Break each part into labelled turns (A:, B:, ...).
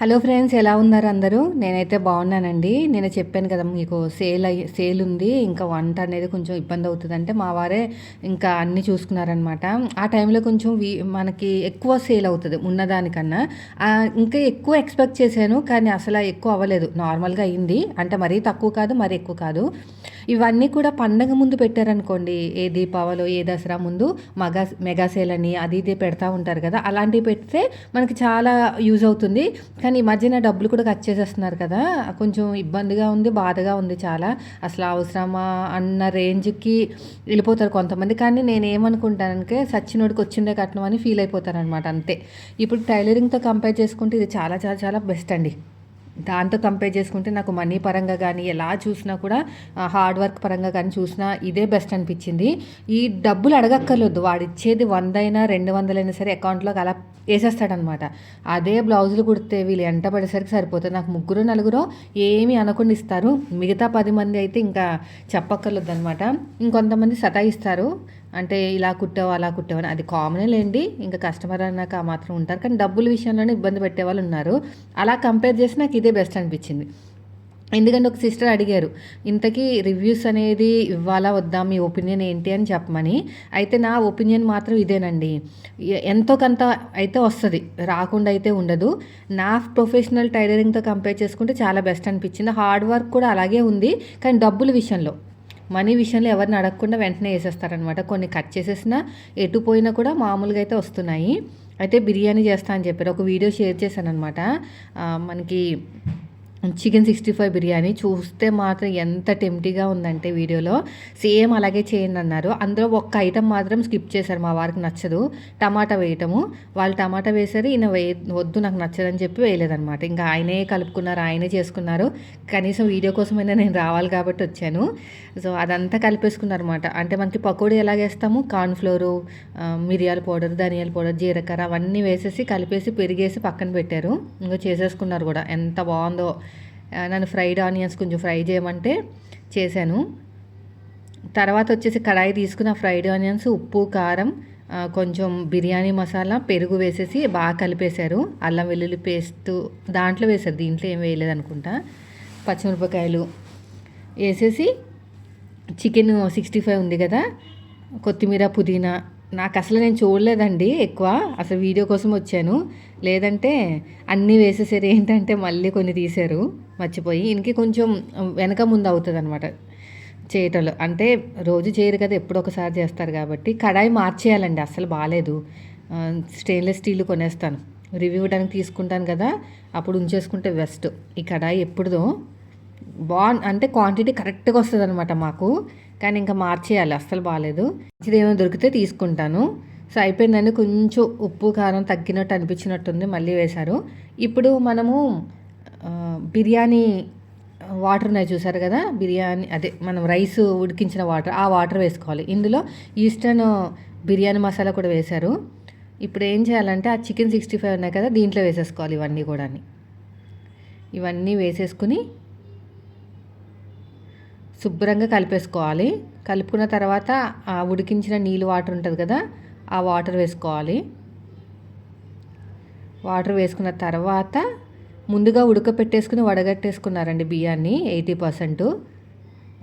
A: Hello friends, ఎలా ఉన్నారు అందరూ? నేనైతే బాగున్నానండి. నేను చెప్పాను కదా మీకు సేల్ ఉంది, ఇంకా వంట అనేది కొంచెం ఇబ్బంది అవుతుందంటే మా వారే ఇంకా అన్నీ చూసుకున్నారనమాట. ఆ టైంలో కొంచెం మనకి ఎక్కువ సేల్ అవుతుంది ఉన్నదానికన్నా. ఇంకా ఎక్కువ ఎక్స్పెక్ట్ చేశాను, కానీ అసలు ఎక్కువ అవ్వలేదు. నార్మల్గా అయింది, అంటే మరీ తక్కువ కాదు, మరీ ఎక్కువ కాదు. ఇవన్నీ కూడా పండగ ముందు పెట్టారనుకోండి, ఏ దీపావళి ఏ దసరా ముందు మెగా సేల్ అని అది ఇది పెడతా ఉంటారు కదా, అలాంటివి పెడితే మనకి చాలా యూజ్ అవుతుంది. కానీ ఈ మధ్యన డబ్బులు కూడా కట్ చేసేస్తున్నారు కదా, కొంచెం ఇబ్బందిగా ఉంది, బాధగా ఉంది చాలా. అసలు అవసరమా అన్న రేంజ్కి వెళ్ళిపోతారు కొంతమంది. కానీ నేను ఏమనుకుంటానంటే సచ్చినోడికి వచ్చిందే కట్నం అని ఫీల్ అయిపోతారనమాట, అంతే. ఇప్పుడు టైలరింగ్తో కంపేర్ చేసుకుంటే ఇది చాలా చాలా చాలా బెస్ట్ అండి. దాంతో కంపేర్ చేసుకుంటే నాకు మనీ పరంగా కానీ ఎలా చూసినా కూడా, హార్డ్ వర్క్ పరంగా కానీ చూసినా ఇదే బెస్ట్ అనిపించింది. ఈ డబ్బులు అడగక్కర్లేదు, వాడు ఇచ్చేది 100 అయినా 200 అయినా సరే అకౌంట్లోకి అలా వేసేస్తాడనమాట. అదే బ్లౌజులు కుడితే వీళ్ళు ఎంట పడేసరికి సరిపోతుంది. నాకు ముగ్గురు నలుగురు ఏమీ అనకుండా ఇస్తారు, మిగతా 10 మంది అయితే ఇంకా చెప్పక్కర్లేదు అనమాట. ఇంకొంతమంది సతాయిస్తారు, అంటే ఇలా కుట్టావు అలా కుట్టావు అని. అది కామనే లేండి, ఇంకా కస్టమర్ అన్నాక ఆ మాత్రం ఉంటారు. కానీ డబ్బుల విషయంలోనే ఇబ్బంది పెట్టే వాళ్ళు ఉన్నారు. అలా కంపేర్ చేసి నాకు ఇదే బెస్ట్ అనిపించింది. ఎందుకంటే ఒక సిస్టర్ అడిగారు, ఇంతకీ రివ్యూస్ అనేది ఇవ్వాలా వద్దా, మీ ఒపీనియన్ ఏంటి అని చెప్పమని. అయితే నా ఒపీనియన్ మాత్రం ఇదేనండి, ఎంతో కొంత అయితే వస్తుంది, రాకుండా అయితే ఉండదు. నా ప్రొఫెషనల్ టైలరింగ్తో కంపేర్ చేసుకుంటే చాలా బెస్ట్ అనిపించింది. హార్డ్ వర్క్ కూడా అలాగే ఉంది, కానీ డబ్బుల విషయంలో, మనీ విషయంలో ఎవరిని అడగకుండా వెంటనే వేసేస్తారనమాట. కొన్ని కట్ చేసేసినా ఎటు పోయినా కూడా మామూలుగా అయితే వస్తున్నాయి. అయితే బిర్యానీ చేస్తా అని చెప్పారు, ఒక వీడియో షేర్ చేశాను అనమాట. మనకి చికెన్ 65 బిర్యానీ చూస్తే మాత్రం ఎంత టెంప్టీగా ఉందంటే వీడియోలో, సేమ్ అలాగే చేయండి అన్నారు. అందులో ఒక్క ఐటెం మాత్రం స్కిప్ చేశారు, మా వారికి నచ్చదు, టమాటా వేయటము. వాళ్ళు టమాటా వేశారు, ఈయన వద్దు నాకు నచ్చదని చెప్పి వేయలేదనమాట. ఇంకా ఆయనే కలుపుకున్నారు, ఆయనే చేసుకున్నారు. కనీసం వీడియో కోసమైనా నేను రావాలి కాబట్టి వచ్చాను. సో అదంతా కలిపేసుకున్నారు అనమాట. అంటే మనకి పకోడీ ఎలాగేస్తాము, కార్న్ఫ్లోరు, మిరియాల పౌడర్, ధనియాల పౌడర్, జీలకర్ర అవన్నీ వేసేసి కలిపేసి పెరిగేసి పక్కన పెట్టారు. ఇంకా చేసేసుకున్నారు కూడా, ఎంత బాగుందో. నన్ను ఫ్రైడ్ ఆనియన్స్ కొంచెం ఫ్రై చేయమంటే చేశాను. తర్వాత వచ్చేసి కడాయి తీసుకున్న ఫ్రైడ్ ఆనియన్స్, ఉప్పు, కారం, కొంచెం బిర్యానీ మసాలా, పెరుగు వేసేసి బాగా కలిపేశారు. అల్లం వెల్లుల్లి పేస్ట్ దాంట్లో వేశారు, దీంట్లో ఏం వేయలేదు అనుకుంటా. పచ్చిమిరపకాయలు వేసేసి చికెన్ 65 ఉంది కదా, కొత్తిమీర, పుదీనా. నాకు అసలు నేను చూడలేదండి ఎక్కువ, అసలు వీడియో కోసం వచ్చాను. లేదంటే అన్నీ వేసేసారు, ఏంటంటే మళ్ళీ కొన్ని తీశారు మర్చిపోయి. ఇంక కొంచెం వెనక ముందు అవుతుంది అనమాట చేయటంలో, అంటే రోజు చేయరు కదా, ఎప్పుడో ఒకసారి చేస్తారు కాబట్టి. కడాయి మార్చేయాలండి, అస్సలు బాగాలేదు. స్టెయిన్లెస్ స్టీల్ కొనేస్తాను, రివ్యూ ఇవ్వడానికి తీసుకుంటాను కదా, అప్పుడు ఉంచేసుకుంటే బెస్ట్. ఈ కడాయి ఎప్పుడుదో అంటే క్వాంటిటీ కరెక్ట్గా వస్తుంది అనమాట మాకు, కానీ ఇంకా మార్చేయాలి, అస్సలు బాగాలేదు. మంచిదేమో దొరికితే తీసుకుంటాను. సో అయిపోయిందండి, కొంచెం ఉప్పు కారం తగ్గినట్టు అనిపించినట్టుంది, మళ్ళీ వేశారు. ఇప్పుడు మనము బిర్యానీ వాటర్ ఉన్నాయి చూసారు కదా, బిర్యానీ అదే మనం రైస్ ఉడికించిన వాటర్, ఆ వాటర్ వేసుకోవాలి. ఇందులో ఈస్టర్న్ బిర్యానీ మసాలా కూడా వేశారు. ఇప్పుడు ఏం చేయాలంటే ఆ చికెన్ 65 ఉన్నాయి కదా, దీంట్లో వేసేసుకోవాలి ఇవన్నీ కూడా. ఇవన్నీ వేసేసుకుని శుభ్రంగా కలిపేసుకోవాలి. కలుపుకున్న తర్వాత ఆ ఉడికించిన నీళ్ళు వాటర్ ఉంటుంది కదా, ఆ వాటర్ వేసుకోవాలి. వాటర్ వేసుకున్న తర్వాత ముందుగా ఉడకపెట్టేసుకుని వడగట్టేసుకున్నారండి బియ్యాన్ని 80%.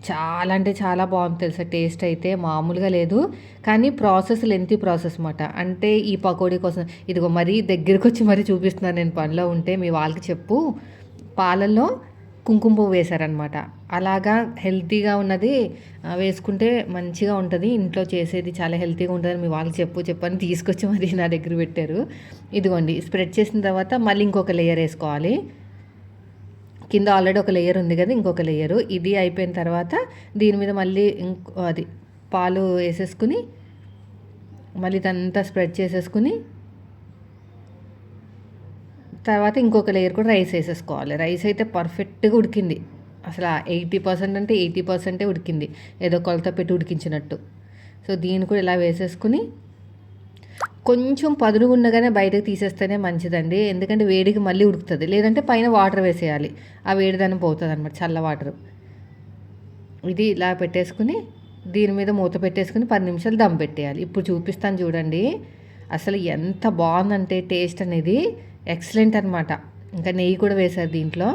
A: చాలా అంటే చాలా బాగుంది తెలుసా, టేస్ట్ అయితే మామూలుగా లేదు. కానీ ప్రాసెస్ లెంతీ ప్రాసెస్ అన్నమాట. అంటే ఈ పకోడీ కోసం ఇదిగో మరీ దగ్గరికి వచ్చి మరీ చూపిస్తున్నాను, నేను పనిలో ఉంటే మీ వాళ్ళకి చెప్పు. పాలల్లో కుంకుమ పువ్వు వేశారనమాట. అలాగా హెల్తీగా ఉన్నది వేసుకుంటే మంచిగా ఉంటుంది, ఇంట్లో చేసేది చాలా హెల్తీగా ఉంటుందని మీ వాళ్ళకి చెప్పని తీసుకొచ్చి మరి నా దగ్గర పెట్టారు. ఇదిగోండి, స్ప్రెడ్ చేసిన తర్వాత మళ్ళీ ఇంకొక లేయర్ వేసుకోవాలి. కింద ఆల్రెడీ ఒక లేయర్ ఉంది కదా, ఇంకొక లేయరు. ఇది అయిపోయిన తర్వాత దీని మీద మళ్ళీ అది పాలు వేసేసుకుని మళ్ళీ ఇదంతా స్ప్రెడ్ చేసేసుకుని తర్వాత ఇంకొక లేయర్ కూడా రైస్ వేసేసుకోవాలి. రైస్ అయితే పర్ఫెక్ట్గా ఉడికింది, అసలు 80% అంటే 80% ఉడికింది, ఏదో కొలత పెట్టి ఉడికించినట్టు. సో దీన్ని కూడా ఇలా వేసేసుకుని కొంచెం పదునుగా ఉండగానే బయటకు తీసేస్తేనే మంచిదండి, ఎందుకంటే వేడికి మళ్ళీ ఉడుకుతుంది. లేదంటే పైన వాటర్ వేసేయాలి, ఆ వేడిదనం పోతుంది అనమాట, చల్ల వాటర్. ఇది ఇలా పెట్టేసుకుని దీని మీద మూత పెట్టేసుకుని 10 నిమిషాలు దమ్ పెట్టేయాలి. ఇప్పుడు చూపిస్తాను చూడండి, అసలు ఎంత బాగుందంటే టేస్ట్ అనేది ఎక్సలెంట్ అనమాట. ఇంకా నెయ్యి కూడా వేశారు దీంట్లో.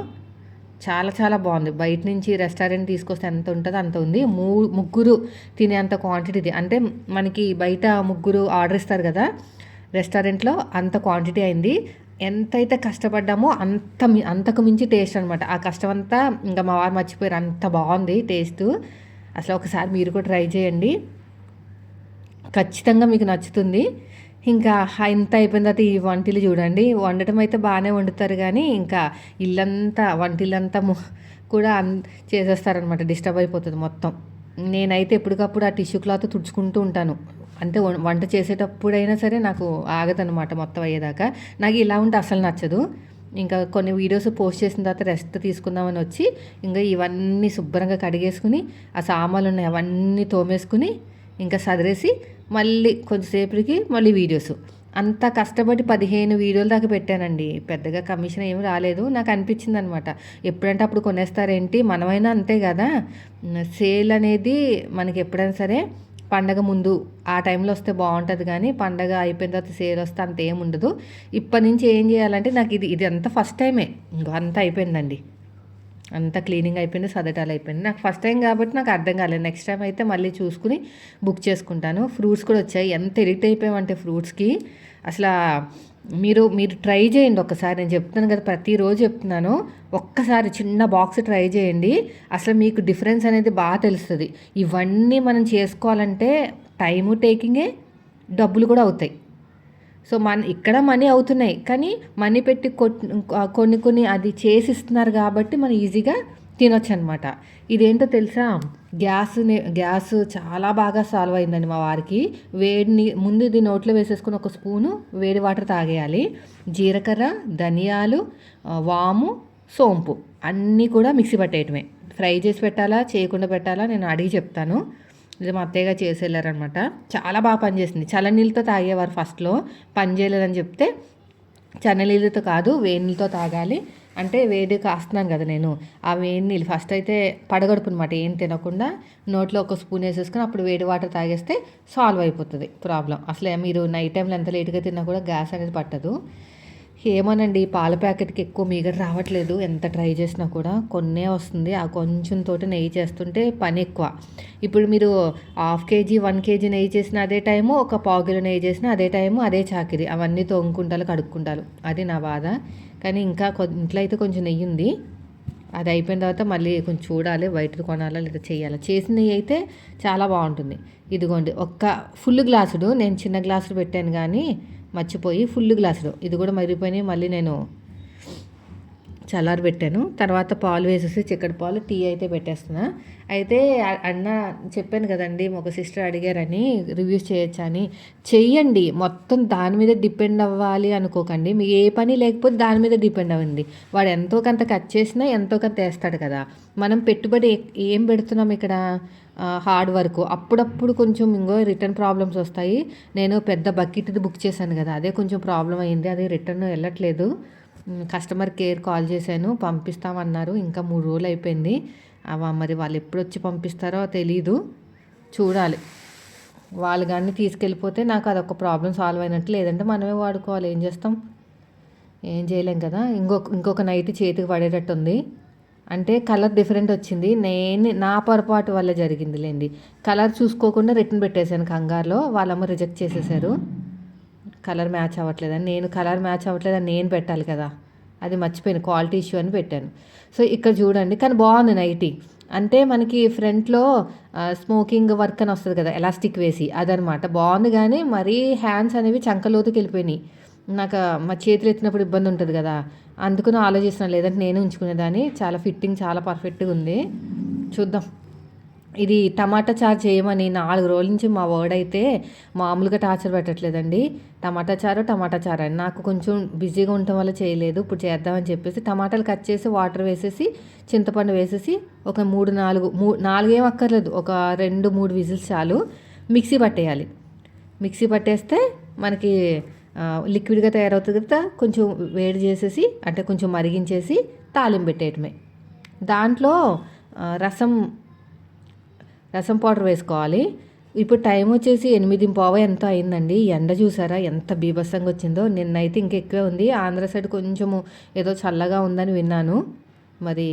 A: చాలా చాలా బాగుంది. బయట నుంచి రెస్టారెంట్ తీసుకొస్తే ఎంత ఉంటుందో అంత ఉంది. ముగ్గురు తినేంత క్వాంటిటీది. అంటే మనకి బయట ముగ్గురు ఆర్డర్ ఇస్తారు కదా రెస్టారెంట్లో, అంత క్వాంటిటీ అయింది. ఎంతైతే కష్టపడ్డామో అంతకు మించి టేస్ట్ అనమాట. ఆ కష్టం అంతా ఇంకా మా వారు మర్చిపోయారు, అంత బాగుంది టేస్ట్. అసలు ఒకసారి మీరు కూడా ట్రై చేయండి, ఖచ్చితంగా మీకు నచ్చుతుంది. ఇంకా ఇంత అయిపోయిన తర్వాత ఈ వంటలు చూడండి. వండటం అయితే బాగానే వండుతారు కానీ ఇంకా ఇల్లంతా వంటిల్లంతా కూడా చేసేస్తారనమాట. డిస్టర్బ్ అయిపోతుంది మొత్తం. నేనైతే ఎప్పటికప్పుడు ఆ టిష్యూ క్లాత్ తుడుచుకుంటూ ఉంటాను. అంటే వంట చేసేటప్పుడైనా సరే నాకు ఆగదనమాట మొత్తం అయ్యేదాకా. నాకు ఇలా ఉంటే అసలు నచ్చదు. ఇంకా కొన్ని వీడియోస్ పోస్ట్ చేసిన తర్వాత రెస్ట్ తీసుకుందామని వచ్చి ఇంకా ఇవన్నీ శుభ్రంగా కడిగేసుకుని ఆ సామాన్లు ఉన్నాయి అవన్నీ తోమేసుకుని ఇంకా సదిరేసి మళ్ళీ కొంచెంసేపటికి మళ్ళీ వీడియోస్. అంత కష్టపడి 15 వీడియోల దాకా పెట్టానండి. పెద్దగా కమిషన్ ఏమి రాలేదు. నాకు అనిపించింది అనమాట, ఎప్పుడంటే అప్పుడు కొనేస్తారేంటి, మనమైనా అంతే కదా. సేల్ అనేది మనకి ఎప్పుడైనా సరే పండగ ముందు ఆ టైంలో వస్తే బాగుంటుంది కానీ పండగ అయిపోయిన తర్వాత సేల్ వస్తే అంత ఏముండదు. ఇప్పటి నుంచి ఏం చేయాలంటే నాకు ఇది అంతా ఫస్ట్ టైమే. ఇంకో అంతా అయిపోయిందండి, అంతా క్లీనింగ్ అయిపోయింది, సదటాలు అయిపోయింది. నాకు ఫస్ట్ టైం కాబట్టి నాకు అర్థం కాలేదు. నెక్స్ట్ టైం అయితే మళ్ళీ చూసుకుని బుక్ చేసుకుంటాను. ఫ్రూట్స్ కూడా వచ్చాయి. ఎంత ఎడిక్ట్ అయిపోయామంటే ఫ్రూట్స్కి అసలు మీరు ట్రై చేయండి ఒక్కసారి. నేను చెప్తున్నాను కదా, ప్రతిరోజు చెప్తున్నాను, ఒక్కసారి చిన్న బాక్స్ ట్రై చేయండి. అసలు మీకు డిఫరెన్స్ అనేది బాగా తెలుస్తుంది. ఇవన్నీ మనం చేసుకోవాలంటే టైము టేకింగే, డబ్బులు కూడా అవుతాయి. సో ఇక్కడ మనీ అవుతున్నాయి కానీ మనీ పెట్టి కొన్ని అది చేసిస్తున్నారు కాబట్టి మనం ఈజీగా తినొచ్చు అనమాట. ఇదేంటో తెలుసా, గ్యాస్ చాలా బాగా సాల్వ్ అయిందండి మా వారికి. ముందు ఇది నోట్లో వేసేసుకుని ఒక స్పూను వేడి వాటర్ తాగేయాలి. జీలకర్ర, ధనియాలు, వాము, సోంపు అన్నీ కూడా మిక్సీ పట్టేయటమే. ఫ్రై చేసి పెట్టాలా చేయకుండా పెట్టాలా నేను అడిగి చెప్తాను. ఇది మా అత్తయ్యగా చేసి వెళ్ళారనమాట. చాలా బాగా పనిచేసింది. చల్లనీళ్ళతో తాగేవారు ఫస్ట్లో, పని చేయలేదని చెప్తే చన్ననీళ్ళతో కాదు వేడి నీళ్ళతో తాగాలి అంటే, వేడి కాస్తున్నాను కదా నేను, ఆ వేడి నీళ్ళు ఫస్ట్ అయితే పడగడుపు అనమాట, ఏం తినకుండా నోట్లో ఒక స్పూన్ వేసేసుకొని అప్పుడు వేడి వాటర్ తాగేస్తే సాల్వ్ అయిపోతుంది ప్రాబ్లం. అసలు మీరు నైట్ టైంలో ఎంత లేట్గా తిన్నా కూడా గ్యాస్ అనేది పట్టదు. ఏమోనండి, పాల ప్యాకెట్కి ఎక్కువ మీగడ రావట్లేదు. ఎంత ట్రై చేసినా కూడా కొన్నే వస్తుంది. ఆ కొంచెం తోటి నెయ్యి చేస్తుంటే పని ఎక్కువ. ఇప్పుడు మీరు 1/2 కేజీ 1 కేజీ నెయ్యి చేసిన అదే టైము, ఒక 1/4 కిలో నెయ్యి చేసిన అదే టైము, అదే చాకిరి, అవన్నీ తోముకుంటారు కడుక్కుంటారు. అది నా బాధ. కానీ ఇంకా ఇంట్లో అయితే కొంచెం నెయ్యి ఉంది. అది అయిపోయిన తర్వాత మళ్ళీ కొంచెం చూడాలి, బయట కొనాలా లేదా చేయాలా. చేసిన నెయ్యి అయితే చాలా బాగుంటుంది. ఇదిగోండి ఒక్క ఫుల్ గ్లాసుడు, నేను చిన్న గ్లాసులు పెట్టాను కానీ మర్చిపోయి ఫుల్ గ్లాసులు, ఇది కూడా మరిగిపోయినాయి. మళ్ళీ నేను చల్లారి పెట్టాను. తర్వాత పాలు వేసేసి చిక్కటి పాలు టీ అయితే పెట్టేస్తున్నా. అయితే అన్న చెప్పాను కదండి, ఒక సిస్టర్ అడిగారని రివ్యూస్ చేయొచ్చా అని. చెయ్యండి, మొత్తం దాని మీద డిపెండ్ అవ్వాలి అనుకోకండి. మీకు ఏ పని లేకపోతే దాని మీద డిపెండ్ అవ్వండి. వాడు ఎంతో కొంత కట్ చేసినా ఎంతో కొంత వేస్తాడు కదా. మనం పెట్టుబడి ఏం పెడుతున్నాం ఇక్కడ, హార్డ్ వర్క్. అప్పుడప్పుడు కొంచెం రిటర్న్ ప్రాబ్లమ్స్ వస్తాయి. నేను పెద్ద బకెట్ది బుక్ చేశాను కదా, అదే కొంచెం ప్రాబ్లం అయింది. అది రిటర్న్ వెళ్ళట్లేదు. కస్టమర్ కేర్ కాల్ చేశాను, పంపిస్తామన్నారు. ఇంకా 3 రోజులు అయిపోయింది. మరి వాళ్ళు ఎప్పుడు వచ్చి పంపిస్తారో తెలీదు, చూడాలి. వాళ్ళు కానీ తీసుకెళ్ళిపోతే నాకు అదొక ప్రాబ్లం సాల్వ్ అయినట్టు, లేదంటే మనమే వాడుకోవాలి. ఏం చేస్తాం, ఏం చేయలేం కదా. ఇంకొక నైట్ చేతికి పడేటట్టు ఉంది. అంటే కలర్ డిఫరెంట్ వచ్చింది. నా పొరపాటు వల్ల జరిగిందిలేండి. కలర్ చూసుకోకుండా రిటర్న్ పెట్టేశాను కంగారులో. వాళ్ళమ్మ రిజెక్ట్ చేసేసారు, కలర్ మ్యాచ్ అవ్వట్లేదని. కలర్ మ్యాచ్ అవ్వట్లేదని నేను పెట్టాలి కదా, అది మర్చిపోయాను, క్వాలిటీ ఇష్యూ అని పెట్టాను. సో ఇక్కడ చూడండి, కానీ బాగుంది నైటీ. అంటే మనకి ఫ్రంట్లో స్మోకింగ్ వర్క్ అని వస్తుంది కదా, ఎలాస్టిక్ వేసి, అదనమాట. బాగుంది కానీ మరీ హ్యాండ్స్ అనేవి చంకలోతుకి వెళ్ళిపోయినాయి. నాకు మా చేతులు ఎత్తినప్పుడు ఇబ్బంది ఉంటుంది కదా, అందుకని ఆలోచిస్తున్నాను, లేదంటే నేను ఉంచుకునేదాన్ని. చాలా ఫిట్టింగ్ చాలా పర్ఫెక్ట్గా ఉంది. చూద్దాం. ఇది టమాటా చారు చేయమని 4 రోజుల నుంచి మా వర్డ్ అయితే మామూలుగా టార్చర్ పెట్టట్లేదండి. టమాటా చారు అని. నాకు కొంచెం బిజీగా ఉండటం వల్ల చేయలేదు. ఇప్పుడు చేద్దామని చెప్పేసి టమాటాలు కట్ చేసి వాటర్ వేసేసి చింతపండు వేసేసి ఒక 4 ఏం అక్కర్లేదు, ఒక 2-3 విజిల్స్ చాలు. మిక్సీ పట్టేయాలి. మిక్సీ పట్టేస్తే మనకి లిక్విడ్గా తయారవుతుంది కదా. కొంచెం వేడి చేసేసి, అంటే కొంచెం మరిగించేసి తాలింపు పెట్టేయటమే. దాంట్లో రసం పౌడర్ వేసుకోవాలి. ఇప్పుడు టైం వచ్చేసి 8:15 ఎంతో అయిందండి. ఎండ చూసారా ఎంత బీభత్సంగా వచ్చిందో. నిన్నైతే ఇంకా ఎక్కువే ఉంది. ఆంధ్ర సైడ్ కొంచెము ఏదో చల్లగా ఉందని విన్నాను. మరి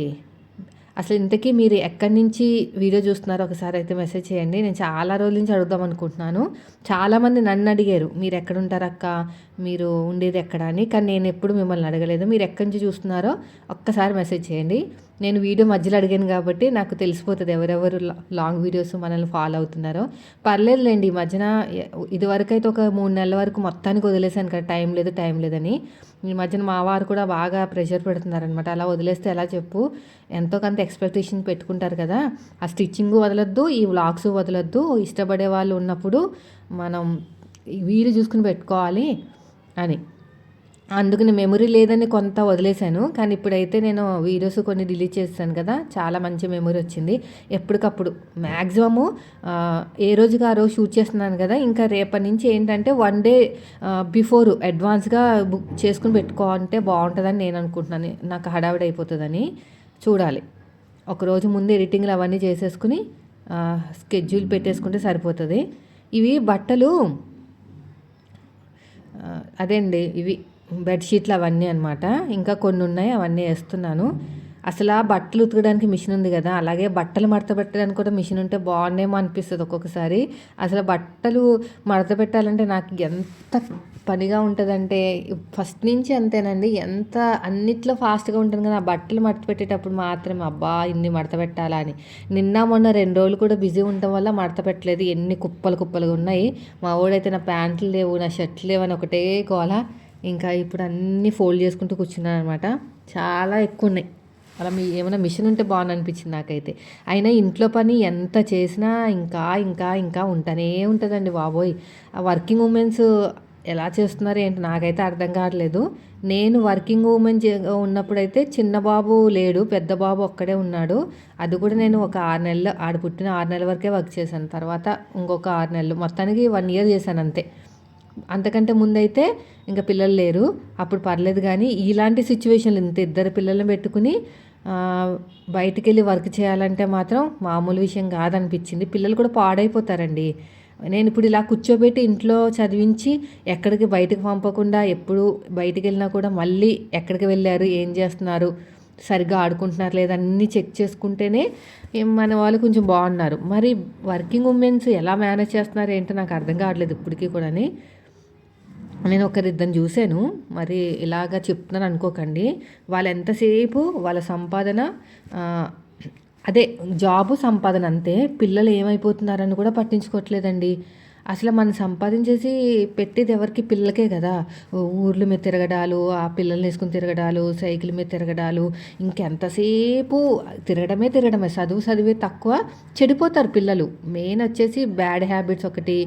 A: అసలు ఇంతకీ మీరు ఎక్కడి నుంచి వీడియో చూస్తున్నారో ఒకసారి అయితే మెసేజ్ చేయండి. నేను చాలా రోజుల నుంచి అడుగుదాం అనుకుంటున్నాను. చాలామంది నన్ను అడిగారు, మీరు ఎక్కడుంటారక్క, మీరు ఉండేది ఎక్కడ అని. కానీ నేను ఎప్పుడు మిమ్మల్ని అడగలేదు. మీరు ఎక్కడి నుంచి చూస్తున్నారో ఒక్కసారి మెసేజ్ చేయండి. నేను వీడియో మధ్యలో అడిగాను కాబట్టి నాకు తెలిసిపోతుంది ఎవరెవరు లాంగ్ వీడియోస్ మనల్ని ఫాలో అవుతున్నారో. పర్లేదులేండి, ఈ మధ్యన ఇదివరకు అయితే ఒక 3 నెలల వరకు మొత్తానికి వదిలేసాను కదా, టైం లేదని. ఈ మధ్యన మా వారు కూడా బాగా ప్రెషర్ పెడుతున్నారనమాట. అలా వదిలేస్తే ఎలా చెప్పు, ఎంతో కొంత ఎక్స్పెక్టేషన్ పెట్టుకుంటారు కదా. ఆ స్టిచ్చింగ్ వదలొద్దు, ఈ వ్లాగ్స్ వదలొద్దు. ఇష్టపడే వాళ్ళు ఉన్నప్పుడు మనం వీలు చూసుకుని పెట్టుకోవాలి అని. అందుకని మెమరీ లేదని కొంత వదిలేశాను. కానీ ఇప్పుడైతే నేను వీడియోస్ కొన్ని డిలీట్ చేశాను కదా, చాలా మంచి మెమరీ వచ్చింది. ఎప్పటికప్పుడు మ్యాక్సిమము ఏ రోజుకి ఆ రోజు షూట్ చేస్తున్నాను కదా, ఇంకా రేపటి నుంచి ఏంటంటే 1 డే బిఫోర్ అడ్వాన్స్గా బుక్ చేసుకుని పెట్టుకోవాలంటే బాగుంటుందని నేను అనుకుంటున్నాను. నాకు హడావిడి అయిపోతుందని. చూడాలి, ఒకరోజు ముందు ఎడిటింగ్లు అవన్నీ చేసేసుకుని స్కెడ్యూల్ పెట్టేసుకుంటే సరిపోతుంది. ఇవి బట్టలు అదే అండి, ఇవి బెడ్షీట్లు అవన్నీ అనమాట. ఇంకా కొన్ని ఉన్నాయి, అవన్నీ వేస్తున్నాను. అసలు ఆ బట్టలు ఉతకడానికి మిషన్ ఉంది కదా, అలాగే బట్టలు మడత పెట్టడానికి కూడా మిషన్ ఉంటే బాగుండేమో అనిపిస్తుంది ఒక్కొక్కసారి. అసలు బట్టలు మడత పెట్టాలంటే నాకు ఎంత పనిగా ఉంటుందంటే, ఫస్ట్ నుంచి అంతేనండి. ఎంత అన్నిట్లో ఫాస్ట్గా ఉంటుంది కదా, ఆ బట్టలు మడత పెట్టేటప్పుడు మాత్రం అబ్బా ఇన్ని మడత పెట్టాలా అని. నిన్న మొన్న 2 రోజులు కూడా బిజీ ఉండటం వల్ల మడత పెట్టలేదు. ఎన్ని కుప్పలుగా ఉన్నాయి. మా వాడైతే నా ప్యాంట్లు లేవు, నా షర్ట్లు లేవు అని ఒకటే గోల. ఇంకా ఇప్పుడు అన్నీ ఫోల్డ్ చేసుకుంటూ కూర్చున్నాను అనమాట. చాలా ఎక్కువ ఉన్నాయి. అలా ఏమైనా మిషన్ ఉంటే బాగుంది అనిపించింది నాకైతే. అయినా ఇంట్లో పని ఎంత చేసినా ఇంకా ఉంటూనే ఉంటుందండి బాబోయ్. ఆ వర్కింగ్ ఉమెన్స్ ఎలా చేస్తున్నారు ఏంటి నాకైతే అర్థం కావట్లేదు. నేను వర్కింగ్ ఉమెన్ ఉన్నప్పుడైతే చిన్న బాబు లేడు, పెద్ద బాబు ఒక్కడే ఉన్నాడు. అది కూడా నేను ఒక 6 నెలలు, ఆడు పుట్టిన 6 నెలల వరకే వర్క్ చేశాను. తర్వాత ఇంకొక 6 నెలలు, మొత్తానికి 1 ఇయర్ చేశాను అంతే. అంతకంటే ముందైతే ఇంకా పిల్లలు లేరు, అప్పుడు పర్లేదు. కానీ ఇలాంటి సిచ్యువేషన్లు, ఇంత ఇద్దరు పిల్లల్ని పెట్టుకుని బయటికి వెళ్ళి వర్క్ చేయాలంటే మాత్రం మామూలు విషయం కాదనిపించింది. పిల్లలు కూడా పాడైపోతారండి. నేను ఇప్పుడు ఇలా కూర్చోబెట్టి ఇంట్లో చదివించి ఎక్కడికి బయటకు పంపకుండా, ఎప్పుడు బయటికి వెళ్ళినా కూడా మళ్ళీ ఎక్కడికి వెళ్ళారు, ఏం చేస్తున్నారు, సరిగ్గా ఆడుకుంటున్నారు లేదా అన్నీ చెక్ చేసుకుంటేనే మన వాళ్ళు కొంచెం బాగున్నారు. మరి వర్కింగ్ ఉమెన్స్ ఎలా మేనేజ్ చేస్తున్నారు ఏంటో నాకు అర్థం కావట్లేదు ఇప్పటికీ కూడా. నేను ఒకరిద్దరిని చూశాను, మరి ఇలాగా చెప్తున్నాను అనుకోకండి. వాళ్ళు ఎంతసేపు వాళ్ళ సంపాదన అదే జాబు సంపాదన అంతే. పిల్లలు ఏమైపోతున్నారని కూడా పట్టించుకోవట్లేదండి. అసలు మనం సంపాదించేసి పెట్టేది ఎవరికి, పిల్లలకే కదా. ఊర్ల మీద తిరగడాలు, ఆ పిల్లల్ని వేసుకుని తిరగడాలు, సైకిల్ మీద తిరగడాలు, ఇంకెంతసేపు తిరగడమే. చదివే తక్కువ, చెడిపోతారు పిల్లలు. మెయిన్ వచ్చేసి బ్యాడ్ హ్యాబిట్స్ ఒకటి.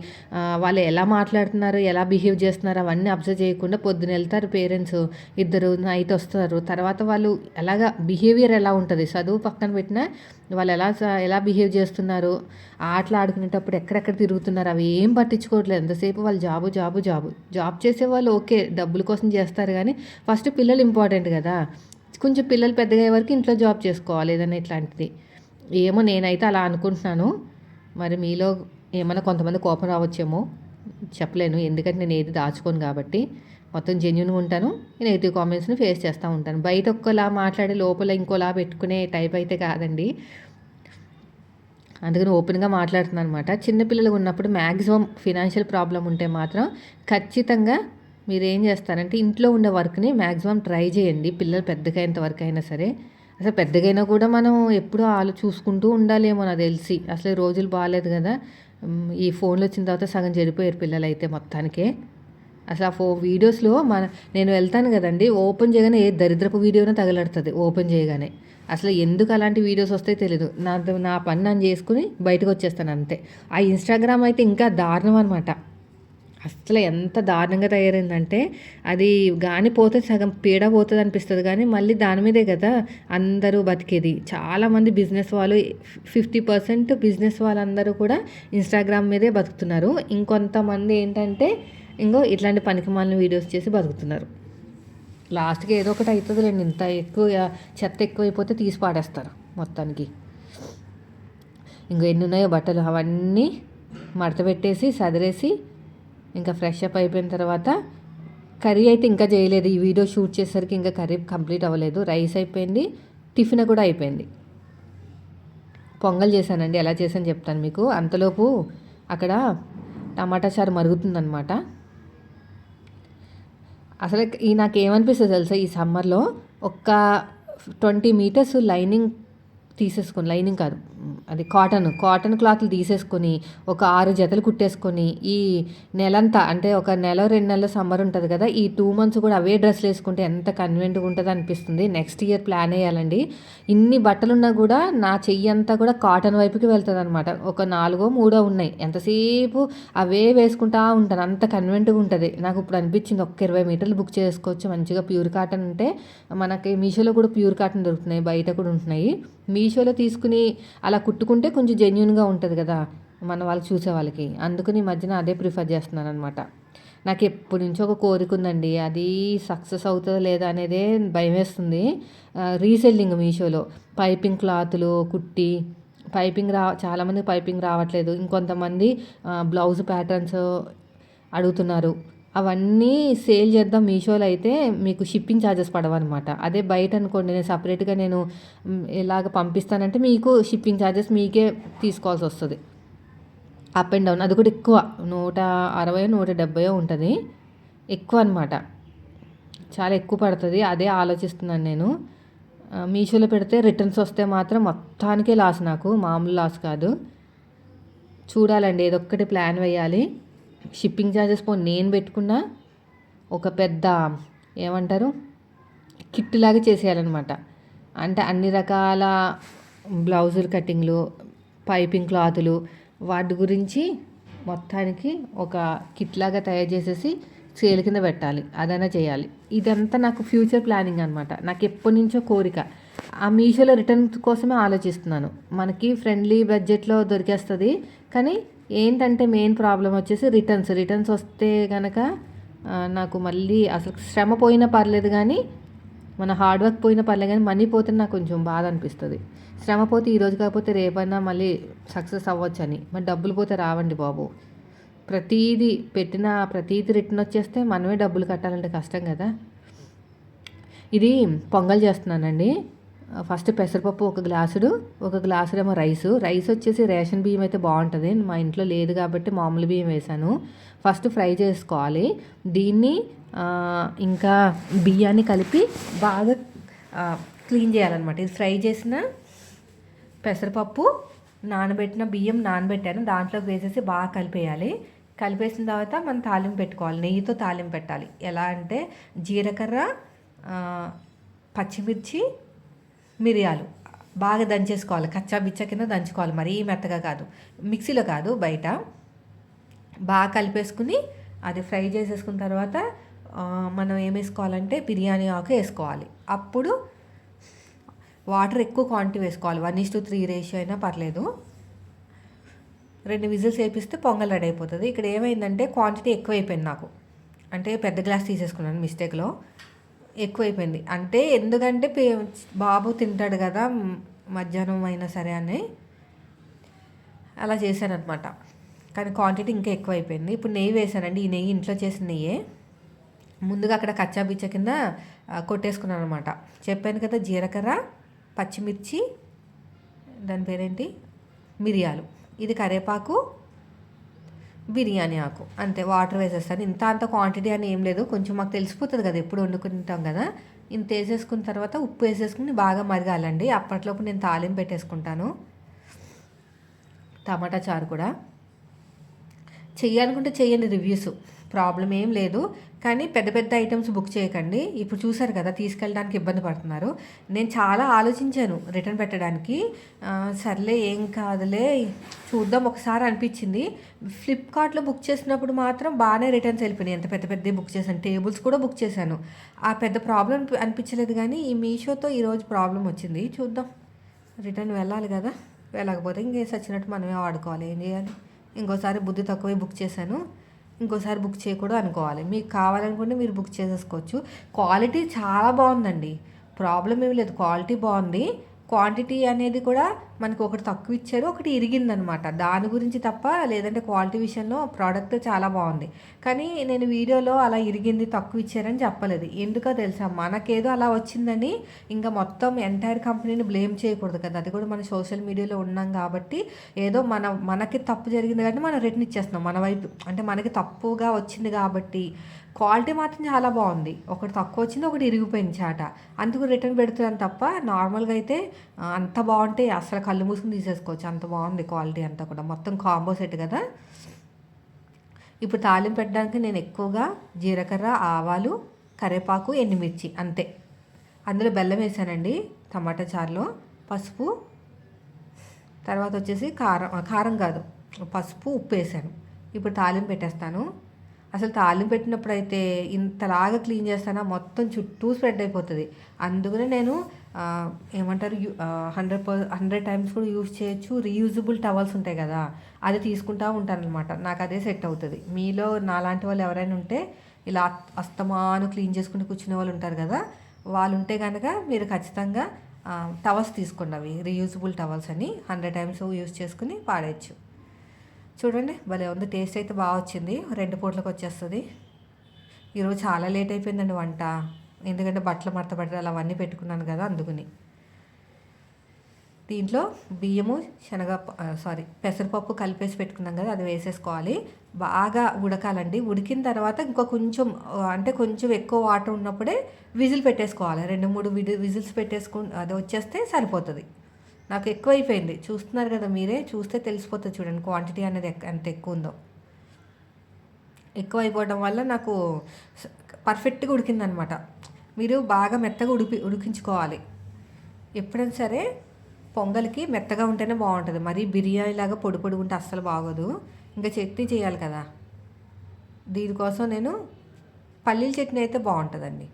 A: వాళ్ళు ఎలా మాట్లాడుతున్నారు, ఎలా బిహేవ్ చేస్తున్నారు అవన్నీ అబ్జర్వ్ చేయకుండా పొద్దున వెళ్తారు పేరెంట్స్, ఇద్దరు నైట్ వస్తారు. తర్వాత వాళ్ళు ఎలాగా బిహేవియర్ ఎలా ఉంటుంది, చదువు పక్కన పెట్టినా వాళ్ళు ఎలా బిహేవ్ చేస్తున్నారు, ఆటలు ఆడుకునేటప్పుడు ఎక్కడెక్కడ తిరుగుతున్నారు అవి ఏం పట్టించుకోవట్లేదు. ఎంతసేపు వాళ్ళు జాబ్ చేసేవాళ్ళు ఓకే, డబ్బుల కోసం చేస్తారు. కానీ ఫస్ట్ పిల్లలు ఇంపార్టెంట్ కదా. కొంచెం పిల్లలు పెద్దగా అయ్యే వరకు ఇంట్లో జాబ్ చేసుకోవాలి ఏదైనా ఇట్లాంటిది. ఏమో నేనైతే అలా అనుకుంటున్నాను. మరి మీలో ఏమైనా కొంతమంది కోపం రావచ్చేమో, చెప్పలేను. ఎందుకంటే నేను ఏది దాచుకోను కాబట్టి మొత్తం జెన్యూన్గా ఉంటాను. నెగిటివ్ కామెంట్స్ని ఫేస్ చేస్తూ ఉంటాను. బయట ఒక్కలా మాట్లాడి లోపల ఇంకోలా పెట్టుకునే టైప్ అయితే కాదండి. అందుకని ఓపెన్గా మాట్లాడుతున్నాను అనమాట. చిన్నపిల్లలు ఉన్నప్పుడు మ్యాక్సిమం ఫినాన్షియల్ ప్రాబ్లం ఉంటే మాత్రం ఖచ్చితంగా మీరు ఏం చేస్తారంటే ఇంట్లో ఉండే వర్క్ని మ్యాక్సిమం ట్రై చేయండి. పిల్లలు పెద్దగైనంత వరకు అయినా సరే. అసలు పెద్దగైనా కూడా మనం ఎప్పుడూ చూసుకుంటూ ఉండాలేమో నాకు తెలిసి. అసలు రోజులు బాగాలేదు కదా, ఈ ఫోన్లు వచ్చిన తర్వాత సగం చెడిపోయారు పిల్లలు అయితే మొత్తానికే. అసలు ఆ వీడియోస్లో నేను వెళ్తాను కదండి, ఓపెన్ చేయగానే ఏ దరిద్రపు వీడియోనే తగలడుతుంది ఓపెన్ చేయగానే. అసలు ఎందుకు అలాంటి వీడియోస్ వస్తాయో తెలీదు. నా పని నేను చేసుకుని బయటకు వచ్చేస్తాను అంతే. ఆ ఇన్స్టాగ్రామ్ అయితే ఇంకా దారుణం అనమాట. అసలు ఎంత దారుణంగా తయారైందంటే, అది గాని పోతే సగం పీడ పోతుంది అనిపిస్తుంది. కానీ మళ్ళీ దాని మీదే కదా అందరూ బతికేది. చాలామంది బిజినెస్ వాళ్ళు 50% బిజినెస్ వాళ్ళందరూ కూడా ఇన్స్టాగ్రామ్ మీదే బతుకుతున్నారు. ఇంకొంతమంది ఏంటంటే ఇట్లాంటి పనికిమాలిన వీడియోస్ చేసి బతుకుతున్నారు. లాస్ట్కి ఏదో ఒకటి అవుతుందిలేండి. ఇంత ఎక్కువ చెత్త ఎక్కువైపోతే తీసి పాడేస్తారు మొత్తానికి. ఎన్ని ఉన్నాయో బట్టలు అవన్నీ మడత పెట్టేసి సదిరేసి ఇంకా ఫ్రెష్ అప్ అయిపోయిన తర్వాత కర్రీ అయితే ఇంకా చేయలేదు. ఈ వీడియో షూట్ చేసేసరికి ఇంకా కర్రీ కంప్లీట్ అవ్వలేదు. రైస్ అయిపోయింది, టిఫిన్ కూడా అయిపోయింది. పొంగల్ చేశానండి, ఎలా చేశాను చెప్తాను మీకు. అంతలోపు అక్కడ టమాటా చారు మరుగుతుందనమాట. అసలు నాకేమనిపిస్తుంది తెలుసా, ఈ సమ్మర్లో ఒక్క 20 మీటర్స్ లైనింగ్ తీసేసుకొని, లైనింగ్ కాదు అది కాటన్ క్లాత్లు తీసేసుకొని ఒక 6 జతలు కుట్టేసుకొని ఈ నెలంతా, అంటే ఒక నెల 2 నెలల సమ్మర్ ఉంటుంది కదా, ఈ 2 months కూడా అవే డ్రెస్సులు వేసుకుంటే ఎంత కన్వీనియంట్గా ఉంటుందో అనిపిస్తుంది. నెక్స్ట్ ఇయర్ ప్లాన్ వేయాలండి. ఇన్ని బట్టలున్నా కూడా నా చెయ్యి అంతా కూడా కాటన్ వైపుకి వెళ్తుంది అనమాట. ఒక 4-3 ఉన్నాయి, ఎంతసేపు అవే వేసుకుంటా ఉంటాను, అంత కన్వీనియంట్గా ఉంటుంది. నాకు ఇప్పుడు అనిపించింది ఒక్క 20 మీటర్లు బుక్ చేసుకోవచ్చు మంచిగా. ప్యూర్ కాటన్ ఉంటే మనకి మీషోలో కూడా ప్యూర్ కాటన్ దొరుకుతున్నాయి, బయట కూడా ఉంటున్నాయి. మీషోలో తీసుకుని అలా కుట్టుకుంటే కొంచెం జెన్యున్గా ఉంటుంది కదా మన వాళ్ళకి, చూసే వాళ్ళకి. అందుకని ఈ మధ్యన అదే ప్రిఫర్ చేస్తున్నాను అనమాట. నాకు ఎప్పటి నుంచో ఒక కోరిక ఉందండి, అది సక్సెస్ అవుతుందో లేదా అనేదే భయం వేస్తుంది. రీసెల్లింగ్ మీషోలో పైపింగ్ క్లాతులు కుట్టి చాలామంది పైపింగ్ రావట్లేదు, ఇంకొంతమంది బ్లౌజ్ ప్యాటర్న్స్ అడుగుతున్నారు. అవన్నీ సేల్ చేద్దాం మీషోలో అయితే మీకు షిప్పింగ్ ఛార్జెస్ పడవన్నమాట. అదే బయట అనుకోండి, నేను సపరేట్గా ఇలాగ పంపిస్తానంటే మీకు షిప్పింగ్ ఛార్జెస్ మీకే తీసుకోవాల్సి వస్తుంది. అప్ అండ్ డౌన్ అది కూడా ఎక్కువ, 160-170 ఉంటుంది, ఎక్కువ అనమాట. చాలా ఎక్కువ పడుతుంది. అదే ఆలోచిస్తున్నాను నేను. మీషోలో పెడితే రిటర్న్స్ వస్తే మాత్రం మొత్తానికే లాస్, నాకు మామూలు లాస్ కాదు. చూడాలండి, ఏదొక్కటి ప్లాన్ వేయాలి. షిప్పింగ్ ఛార్జెస్ నేను పెట్టుకున్నా ఒక పెద్ద ఏమంటారు కిట్ లాగా చేసేయాలన్నమాట. అంటే అన్ని రకాల బ్లౌజులు కటింగ్లు, పైపింగ్ క్లాతులు, వాటి గురించి మొత్తానికి ఒక కిట్ లాగా తయారు చేసేసి సేల్ కింద పెట్టాలి, అదైనా చేయాలి. ఇదంతా నాకు ఫ్యూచర్ ప్లానింగ్ అనమాట. నాకు ఎప్పటి నుంచో కోరిక. ఆ మీషోలో రిటర్న్ కోసమే ఆలోచిస్తున్నాను. మనకి ఫ్రెండ్లీ బడ్జెట్లో దొరికేస్తుంది, కానీ ఏంటంటే మెయిన్ ప్రాబ్లం వచ్చేసి రిటర్న్స్ వస్తే కనుక నాకు మళ్ళీ అసలు శ్రమ పోయినా పర్లేదు, కానీ మన హార్డ్ వర్క్ పోయినా పర్లేదు, కానీ మనీ పోతే నాకు కొంచెం బాధ అనిపిస్తుంది. శ్రమ పోతే ఈరోజు కాకపోతే రేపైనా మళ్ళీ సక్సెస్ అవ్వచ్చని. మరి డబ్బులు పోతే రావండి బాబు. ప్రతీది రిటర్న్ వచ్చేస్తే మనమే డబ్బులు కట్టాలంటే కష్టం కదా. ఇది పొంగల్ చేస్తున్నానండి. ఫస్ట్ పెసరపప్పు ఒక గ్లాసుడేమో రైస్ వచ్చేసి రేషన్ బియ్యం అయితే బాగుంటుంది. మా ఇంట్లో లేదు కాబట్టి మామూలు బియ్యం వేసాను. ఫస్ట్ ఫ్రై చేసుకోవాలి. దీన్ని ఇంకా బియ్యాన్ని కలిపి బాగా క్లీన్ చేయాలన్నమాట. ఇది ఫ్రై చేసిన పెసరపప్పు, నానబెట్టిన బియ్యం నానబెట్టాను, దాంట్లోకి వేసేసి బాగా కలిపేసిన తర్వాత మనం తాలింపు పెట్టుకోవాలి. నెయ్యితో తాలింపు పెట్టాలి. ఎలా అంటే జీలకర్ర, పచ్చిమిర్చి, మిరియాలు బాగా దంచేసుకోవాలి. కచ్చా బిచ్చా కింద దంచుకోవాలి, మరీ మెత్తగా కాదు, మిక్సీలో కాదు, బయట. బాగా కలిపేసుకుని అది ఫ్రై చేసేసుకున్న తర్వాత మనం ఏం వేసుకోవాలంటే బిర్యానీ ఆకు వేసుకోవాలి. అప్పుడు వాటర్ ఎక్కువ క్వాంటిటీ వేసుకోవాలి, 1:3 రేషియో అయినా పర్లేదు. 2 విజిల్స్ వేపిస్తే పొంగల్ రెడీ అయిపోతుంది. ఇక్కడ ఏమైందంటే క్వాంటిటీ ఎక్కువైపోయింది నాకు, అంటే పెద్ద గ్లాస్ తీసేసుకున్నాను మిస్టేక్లో, ఎక్కువైపోయింది. అంటే ఎందుకంటే బాబు తింటాడు కదా మధ్యాహ్నం అయినా సరే అని అలా చేశాను అనమాట. కానీ క్వాంటిటీ ఇంకా ఎక్కువైపోయింది. ఇప్పుడు నెయ్యి వేసానండి. ఈ నెయ్యి ఇంట్లో చేసిన నెయ్యే. ముందుగా అక్కడ కచ్చా బిచ్చ కింద కొట్టేసుకున్నాను అనమాట. చెప్పాను కదా, జీలకర్ర, పచ్చిమిర్చి, దాని పేరేంటి, మిరియాలు, ఇది కరివేపాకు, బిర్యానీ ఆకు, అంతే. వాటర్ వేసేస్తాను. అంత క్వాంటిటీ అని ఏం లేదు, కొంచెం మాకు తెలిసిపోతుంది కదా, ఎప్పుడు వండుకుంటాం కదా. ఇంత వేసేసుకున్న తర్వాత ఉప్పు వేసేసుకుని బాగా మరగాలండి. అప్పట్లోపు నేను తాలింపు పెట్టేసుకుంటాను. టమాటా చారు కూడా చెయ్యాలనుకుంటే చెయ్యండి, రివ్యూస్ ప్రాబ్లం ఏం లేదు. కానీ పెద్ద పెద్ద ఐటమ్స్ బుక్ చేయకండి. ఇప్పుడు చూసారు కదా, తీసుకెళ్ళడానికి ఇబ్బంది పడుతున్నారు. నేను చాలా ఆలోచించాను రిటర్న్ పెట్టడానికి. సర్లే ఏం కాదులే చూద్దాం ఒకసారి అనిపించింది. ఫ్లిప్కార్ట్లో బుక్ చేసినప్పుడు మాత్రం బాగానే రిటర్న్స్ వెళ్ళిపోయినాయి. ఎంత పెద్ద పెద్దవి బుక్ చేశాను, టేబుల్స్ కూడా బుక్ చేశాను. ఆ పెద్ద ప్రాబ్లం అనిపించలేదు. కానీ ఈ మీషోతో ఈరోజు ప్రాబ్లం వచ్చింది. చూద్దాం, రిటర్న్ వెళ్ళాలి కదా, వెళ్ళకపోతే ఇంకేం సచ్చినట్టు మనమే వాడుకోవాలి, ఏం చేయాలి. ఇంకోసారి బుద్ధి తక్కువే బుక్ చేశాను, ఇంకోసారి బుక్ చేయకూడదు అనుకోవాలి. మీకు కావాలనుకుంటే మీరు బుక్ చేసేసుకోవచ్చు. క్వాలిటీ చాలా బాగుందండి, ప్రాబ్లం ఏమి లేదు, క్వాలిటీ బాగుంది. క్వాంటిటీ అనేది కూడా మనకు ఒకటి తక్కువ ఇచ్చారు, ఒకటి ఇరిగిందనమాట. దాని గురించి తప్ప, లేదంటే క్వాలిటీ విషయంలో ప్రోడక్ట్ చాలా బాగుంది. కానీ నేను వీడియోలో అలా ఇరిగింది, తక్కువ ఇచ్చారని చెప్పలేదు. ఎందుకో తెలుసా, మనకేదో అలా వచ్చిందని ఇంకా మొత్తం ఎంటైర్ కంపెనీని బ్లేమ్ చేయకూడదు కదా. అది కూడా మన సోషల్ మీడియాలో ఉన్నాం కాబట్టి ఏదో మనకి తప్పు జరిగింది కాబట్టి మనం రిటర్న్ ఇచ్చేస్తున్నాం మన వైపు. అంటే మనకి తప్పుగా వచ్చింది కాబట్టి. క్వాలిటీ మాత్రం చాలా బాగుంది. ఒకటి తక్కువ వచ్చింది, ఒకటి ఇరిగిపోయింది చాట. అందుకు రిటర్న్ పెడుతున్నాను తప్ప, నార్మల్గా అయితే అంత బాగుంటే అసలు కళ్ళు మూసుకుని తీసేసుకోవచ్చు. అంత బాగుంది క్వాలిటీ అంతా కూడా. మొత్తం కాంబో సెట్ కదా. ఇప్పుడు తాలింపు పెట్టడానికి నేను ఎక్కువగా జీలకర్ర, ఆవాలు, కరివేపాకు, ఎండుమిర్చి అంతే. అందులో బెల్లం వేసానండి టమాటా చారులో. పసుపు, తర్వాత వచ్చేసి కారం కాదు, పసుపు, ఉప్పు వేసాను. ఇప్పుడు తాలింపు పెట్టేస్తాను. అసలు తాలింపు పెట్టినప్పుడు అయితే ఇంతలాగా క్లీన్ చేస్తానా, మొత్తం చుట్టూ స్ప్రెడ్ అయిపోతుంది. అందుకనే నేను ఏమంటారు 100 టైమ్స్ కూడా యూజ్ చేయొచ్చు. రీయూజబుల్ టవల్స్ ఉంటాయి కదా, అది తీసుకుంటూ ఉంటాను అనమాట. నాకు అదే సెట్ అవుతుంది. మీలో నాలాంటి వాళ్ళు ఎవరైనా ఉంటే, ఇలా అస్తమాను క్లీన్ చేసుకుంటూ కూర్చునే వాళ్ళు ఉంటారు కదా, వాళ్ళు ఉంటే కనుక మీరు ఖచ్చితంగా టవల్స్ తీసుకోండి. అవి రీయూజబుల్ టవల్స్ అని 100 టైమ్స్ యూజ్ చేసుకుని పాడేయచ్చు. చూడండి భలే ఉంది. టేస్ట్ అయితే బాగా వచ్చింది. 2 పూటలకు వచ్చేస్తుంది. ఈరోజు చాలా లేట్ అయిపోయిందండి వంట. ఎందుకంటే బట్టలు మడత పెట్టాలి, అవన్నీ పెట్టుకున్నాను కదా, అందుకుని. దీంట్లో బియ్యము, పెసరపప్పు కలిపేసి పెట్టుకున్నాం కదా, అది వేసేసుకోవాలి. బాగా ఉడకాలండి. ఉడికిన తర్వాత ఇంకా కొంచెం, అంటే కొంచెం ఎక్కువ వాటర్ ఉన్నప్పుడే విజిల్ పెట్టేసుకోవాలి. 2-3 విజిల్స్ అది వచ్చేస్తే సరిపోతుంది. నాకు ఎక్కువ అయిపోయింది. చూస్తున్నారు కదా మీరే, చూస్తే తెలిసిపోతుంది. చూడండి క్వాంటిటీ అనేది ఎంత ఎక్కువ ఉందో. ఎక్కువ అయిపోవడం వల్ల నాకు పర్ఫెక్ట్గా ఉడికిందనమాట. మీరు బాగా మెత్తగా ఉడికించుకోవాలి. ఎప్పుడైనా సరే పొంగల్కి మెత్తగా ఉంటేనే బాగుంటుంది. మరీ బిర్యానీ లాగా పొడి ఉంటే అస్సలు బాగోదు. ఇంకా చట్నీ చేయాలి కదా, దీనికోసం నేను పల్లీల చట్నీ అయితే బాగుంటుందండి.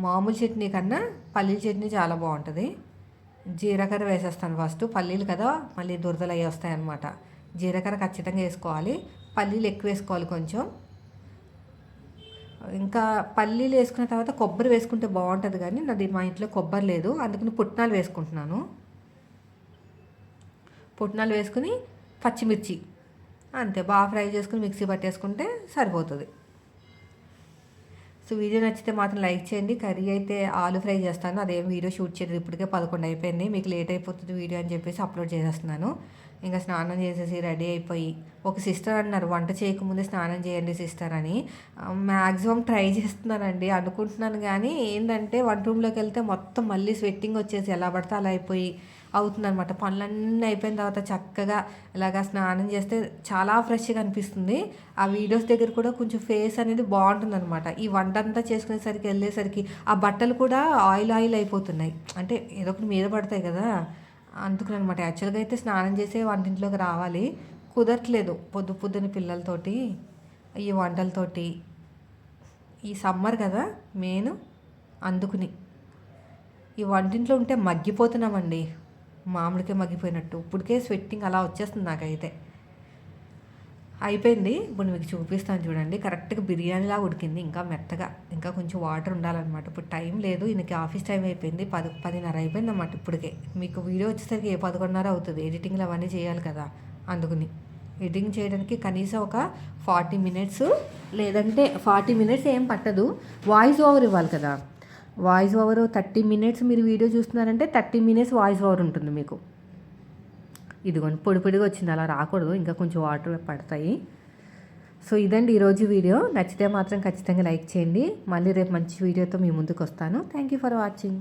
A: మామూలు చట్నీ కన్నా పల్లీల చట్నీ చాలా బాగుంటుంది. జీలకర్ర వేసేస్తాను ఫస్ట్. పల్లీలు కదా, మళ్ళీ దురదలు అయ్యి వస్తాయన్నమాట. జీలకర్ర ఖచ్చితంగా వేసుకోవాలి. పల్లీలు ఎక్కువ వేసుకోవాలి కొంచెం. ఇంకా పల్లీలు వేసుకున్న తర్వాత కొబ్బరి వేసుకుంటే బాగుంటుంది, కానీ మా ఇంట్లో కొబ్బరి లేదు, అందుకని పుట్నాలు వేసుకుంటున్నాను. పుట్నాలు వేసుకుని పచ్చిమిర్చి అంతే, బాగా ఫ్రై చేసుకుని మిక్సీ పట్టేసుకుంటే సరిపోతుంది. సో వీడియో నచ్చితే మాత్రం లైక్ చేయండి. కర్రీ అయితే ఆలు ఫ్రై చేస్తాను, అదేం వీడియో షూట్ చేయలేదు. ఇప్పటికే 11 అయిపోయింది. మీకు లేట్ అయిపోతుంది వీడియో అని చెప్పేసి అప్లోడ్ చేసేస్తున్నాను. ఇంకా స్నానం చేసేసి రెడీ అయిపోయి, ఒక సిస్టర్ అన్నారు వంట చేయకముందే స్నానం చేయండి సిస్టర్ అని. మ్యాక్సిమం ట్రై చేస్తున్నానండి, అనుకుంటున్నాను. కానీ ఏంటంటే వంట రూమ్లోకి వెళ్తే మొత్తం మళ్ళీ స్వెట్టింగ్ వచ్చేసి ఎలా పడితే అలా అయిపోయి అవుతుందన్నమాట. పనులన్నీ అయిపోయిన తర్వాత చక్కగా ఇలాగా స్నానం చేస్తే చాలా ఫ్రెష్గా అనిపిస్తుంది. ఆ వీడియోస్ దగ్గర కూడా కొంచెం ఫేస్ అనేది బాగుంటుందన్నమాట. ఈ వంట అంతా చేసుకునేసరికి వెళ్ళేసరికి ఆ బట్టలు కూడా ఆయిల్ అయిపోతున్నాయి. అంటే ఏదో ఒకటి మీద పడతాయి కదా, అందుకని అనమాట. యాక్చువల్గా అయితే స్నానం చేసే వంటింట్లోకి రావాలి, కుదరట్లేదు పొద్దున పిల్లలతోటి, ఈ వంటలతోటి. ఈ సమ్మర్ కదా మెయిన్, అందుకుని ఈ వంటింట్లో ఉంటే మగ్గిపోతున్నామండి, మామిడికే మగ్గిపోయినట్టు. ఇప్పటికే స్వెట్టింగ్ అలా వచ్చేస్తుంది నాకైతే. అయిపోయింది. ఇప్పుడు మీకు చూపిస్తాను చూడండి. కరెక్ట్గా బిర్యానీలా ఉడికింది, ఇంకా మెత్తగా, ఇంకా కొంచెం వాటర్ ఉండాలన్నమాట. ఇప్పుడు టైం లేదు, ఈయనకి ఆఫీస్ టైం అయిపోయింది. 10:30 అయిపోయింది అన్నమాట ఇప్పటికే. మీకు వీడియో వచ్చేసరికి 11:30 అవుతుంది. ఎడిటింగ్లు అవన్నీ చేయాలి కదా, అందుకుని. ఎడిటింగ్ చేయడానికి కనీసం ఒక 40 మినిట్స్, లేదంటే 40 మినిట్స్ ఏం పట్టదు. వాయిస్ ఓవర్ ఇవ్వాలి కదా, వాయిస్ ఓవర్ 30 మినిట్స్ మీరు వీడియో చూస్తున్నారంటే 30 మినిట్స్ వాయిస్ ఓవర్ ఉంటుంది మీకు. ఇదిగోండి పొడిగా వచ్చింది, అలా రాకూడదు, ఇంకా కొంచెం వాటర్ పడతాయి. సో ఇదండి ఈరోజు వీడియో. నచ్చితే మాత్రం ఖచ్చితంగా లైక్ చేయండి. మళ్ళీ రేపు మంచి వీడియోతో మీ ముందుకు వస్తాను. Thank you for watching.